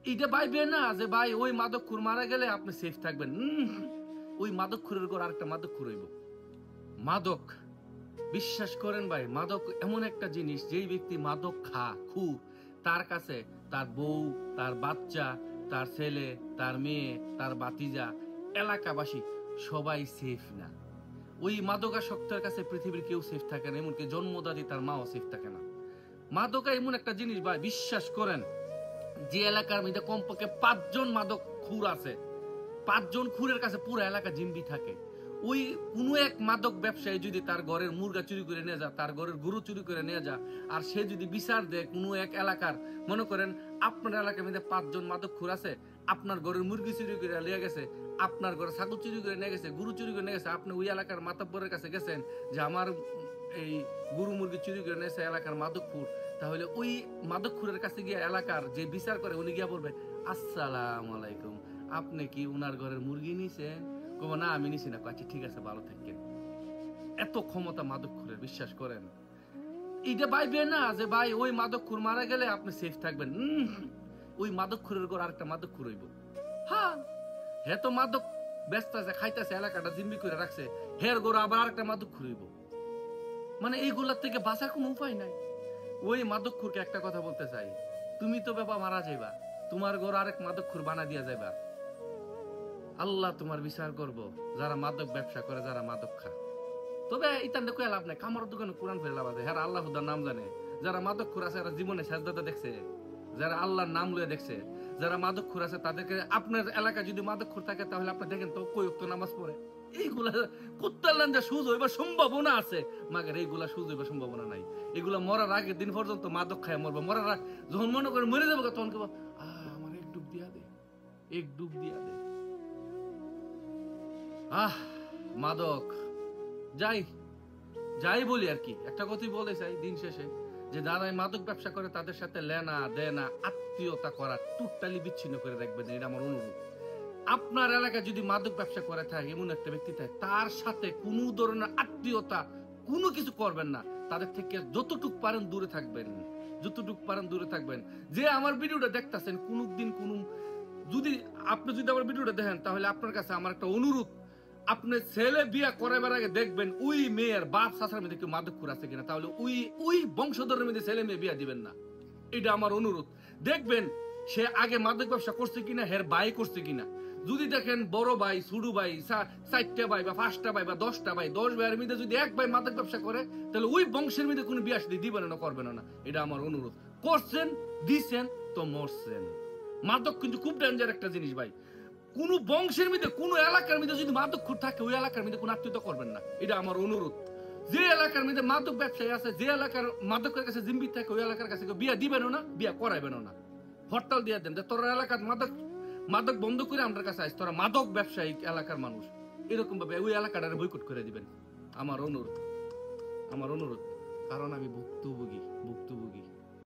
এটা ভাইবে না যে ভাই ওই মাদকখোর মারা গেলে আপনি সেফ থাকবেন। ওই মাদকখোরের উপর আরেকটা মাদকখোর হইব। মাদক, বিশ্বাস করেন ভাই, মাদক এমন একটা জিনিস, যেই ব্যক্তি মাদক খু, তার কাছে তার বউ, তার বাচ্চা, তার ছেলে, তার মেয়ে, তার বাতিজা, এলাকাবাসী সবাই সেফ না। ওই মাদকাসক্তের কাছে পৃথিবীর কেউ সেফ থাকে না, এমনকি জন্মদাতি তার মাও সেফ থাকে না। মাদকা এমন একটা জিনিস ভাই, বিশ্বাস করেন, যে এলাকার মধ্যে কমপক্ষে 5 জন মাদক খুর আছে, 5 জন খুরের কাছে পুরো এলাকা জিম্বি থাকে। ওই কোনো এক মাদক ব্যবসায়ী যদি তার ঘরের মুরগা চুরি করে নিয়ে যা, তার ঘরের গরু চুরি করে নিয়ে যা, আর সে যদি বিচার দেয় কোনো এক এলাকার, মনে করেন আপনার এলাকার মধ্যে 5 জন মাদক খুর আছে, আপনার ঘরের মুরগি চুরি করে নিয়ে গেছে, আপনার ঘরে ছাগল চুরি করে নিয়ে গেছে, গরু চুরি করে নিয়ে গেছে, আপনি ওই এলাকার মাতব্বরের কাছে গেছেন যে আমার এই গরু মুরগি চুরি করে নিয়েছে এলাকার মাদক খুর, তাহলে ওই মাদক খুরের কাছে গিয়ে এলাকার যে বিচার করে উনি গিয়া বলবে, আসসালামু আলাইকুম, আপনি কি উনার ঘরের মুরগি নিছেন? কব না আমি নিছি না। আচ্ছা ঠিক আছে, ভালো থাকেন। এত ক্ষমতা মাদকখোরের, বিশ্বাস করেন। এটা ভাইবে না যে ভাই ওই মাদকখোর মারা গেলে আপনি সেফ থাকবেন। ওই মাদকখোরের ঘর আরেকটা মাদকখোর হইব। হ্যাঁ, হে তো মাদক ব্যস্ত আছে, খাইতেছে, এলাকাটা জিম্মি করে রাখছে, হের ঘর আবার আরেকটা মাদকখোর হইব। মানে এইগুলার থেকে বাঁচার কোনো উপায় নাই। ওই মাদকখোরকে একটা কথা বলতে চাই, তুমি তো বাবা মারা যাইবা, তোমার ঘর আরেক মাদকখোর বানা দিয়া যাইবা। আল্লাহ তোমার বিচার করব যারা মাদক ব্যবসা করে, যারা মাদক খা। তবে ইতানটা কয়ে লাভ নাই, কামড় দোকানে কোরআন ফেলে লাভ আছে, হ্যাঁ আল্লাহ খুদার নাম জানে। যারা মাদক খুর আছে এরা জীবনে সাজদাতে দেখছে, যারা আল্লাহর নাম লয়ে দেখছে। যারা মাদক খুর আছে তাদেরকে, আপনার এলাকায় যদি মাদক খুর থাকে তাহলে আপনি দেখেন তো কই ওয়াক্ত নামাজ পড়ে। এইগুলা কুত্তাল্লান যে সুজ হইবার সম্ভাবনা আছে, মাগের এইগুলা সুজ হইবার সম্ভাবনা নাই। এগুলা মরার আগের দিন পর্যন্ত মাদক খায় মরবো, মরার যখন মনে করে মরে যাবো তখন কেবল আমার এক ডুব দিয়া দে, এক ডুব দিয়া দে। মাদক যাই যাই বলি আর কি, একটা কথাই বলে চাই দিন শেষে, যে যারা মাদক ব্যবসা করে তাদের সাথে লেনা দেনা আত্মীয়তা করা টোটালি বিচ্ছিন্ন করে রাখবেন, এটা আমার অনুরোধ। আপনার এলাকায় যদি মাদক ব্যবসা করে থাকে এমন একটা ব্যক্তি থাকে, তার সাথে কোনো ধরনের আত্মীয়তা কোনো কিছু করবেন না, তাদের থেকে যতটুক পারেন দূরে থাকবেন, যতটুক পারেন দূরে থাকবেন। যে আমার ভিডিওটা দেখতেছেন, কোনদিন যদি আপনি যদি আমার ভিডিওটা দেখেন, তাহলে আপনার কাছে আমার একটা অনুরোধ, আপনি ছেলে বিয়া করাবার আগে দেখবেন ওই মেয়ের বাপ শাশুড়ির মধ্যে কেউ মাদকখোর আছে কিনা, তাহলে ওই বংশধরের মধ্যে ছেলে মেয়ে বিয়া দিবেন না। এটা আমার অনুরোধ। দেখবেন সে আগে মাদক ব্যবসা করছে কিনা, হের ভাই করছে কিনা। যদি দেখেন বড় ভাই, ছোট ভাই, 4টা ভাই বা 5টা ভাই বা 10টা ভাই, 10 ভাইয়ের মধ্যে যদি এক ভাই মাদক ব্যবসা করে, তাহলে ওই বংশের মধ্যে কোনো বিয়া দিবেন না, করবেন না। এটা আমার অনুরোধ। করছেন, দিছেন তো মরছেন। মাদক কিন্তু খুব ডেঞ্জার একটা জিনিস ভাই। কোন বংশের মধ্যে, কোন এলাকার মধ্যে যদি মাদকখোর থাকে, ওই এলাকার মধ্যে কোন আত্মীয়তা করবেন না, এটা আমার অনুরোধ। যে এলাকার মধ্যে মাদক ব্যবসায়ী আছে, যে এলাকার মাদকের কাছে জিম্মি থাকে, ওই এলাকার কাছে বিয়া দিবেন না, বিয়া করাইবেন না। হরতাল দিয়ে দেন যে তোর এলাকার মাদক বন্ধ করে আমার কাছে আস, তোরা মাদক ব্যবসায়ী এলাকার মানুষ, এরকম ভাবে ওই এলাকাটারে বয়কট করে দিবেন। আমার অনুরোধ, আমার অনুরোধ, কারণ আমি ভুক্তভোগী।